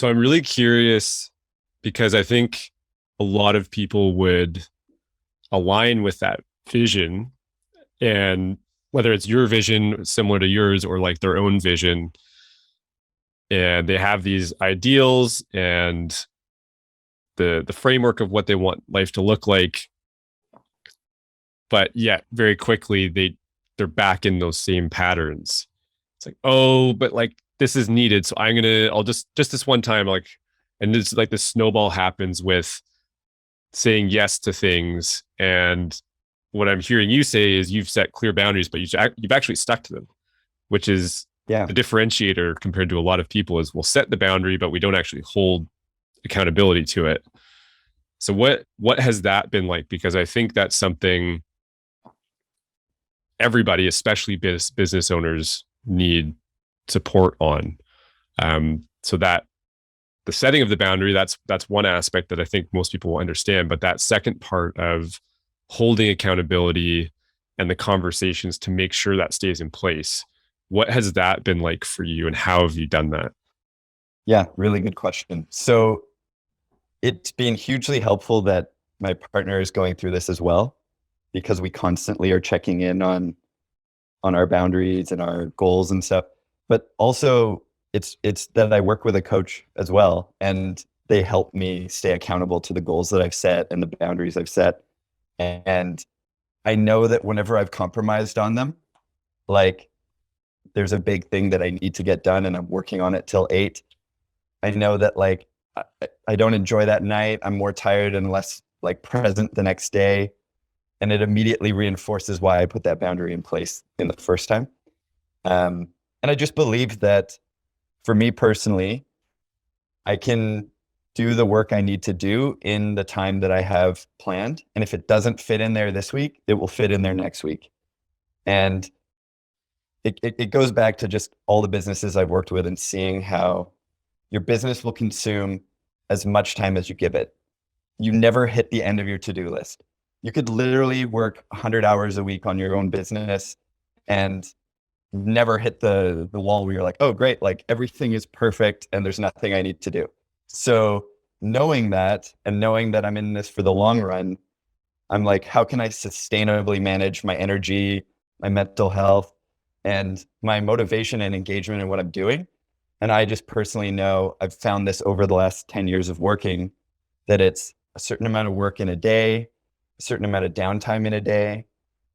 So I'm really curious because I think a lot of people would align with that vision, and whether it's your vision similar to yours or like their own vision, and they have these ideals and the framework of what they want life to look like, but yet very quickly they're back in those same patterns. It's like, oh, but like this is needed, so I'll just this one time, like, and it's like this snowball happens with saying yes to things. And what I'm hearing you say is you've set clear boundaries, but you've actually stuck to them, which is Yeah. the differentiator compared to a lot of people. Is we'll set the boundary, but we don't actually hold accountability to it. So what has that been like? Because I think that's something everybody, especially business owners, need support on. So that the setting of the boundary, that's one aspect that I think most people will understand. But that second part of holding accountability and the conversations to make sure that stays in place, what has that been like for you, and how have you done that? Yeah, really good question. So it's been hugely helpful that my partner is going through this as well, because we constantly are checking in on our boundaries and our goals and stuff. But also it's that I work with a coach as well, and they help me stay accountable to the goals that I've set and the boundaries I've set. And I know that whenever I've compromised on them, like there's a big thing that I need to get done and I'm working on it till 8. I know that like I don't enjoy that night. I'm more tired and less like present the next day. And it immediately reinforces why I put that boundary in place in the first time. And I just believe that for me personally, I can do the work I need to do in the time that I have planned. And if it doesn't fit in there this week, it will fit in there next week. And it goes back to just all the businesses I've worked with and seeing how your business will consume as much time as you give it. You never hit the end of your to-do list. You could literally work 100 hours a week on your own business and never hit the wall where you're like, oh, great, like everything is perfect and there's nothing I need to do. So knowing that and knowing that I'm in this for the long run, I'm like, how can I sustainably manage my energy, my mental health, and my motivation and engagement in what I'm doing? And I just personally know I've found this over the last 10 years of working, that it's a certain amount of work in a day, a certain amount of downtime in a day,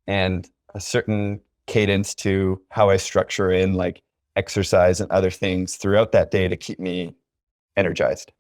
and a certain cadence to how I structure in like exercise and other things throughout that day to keep me energized.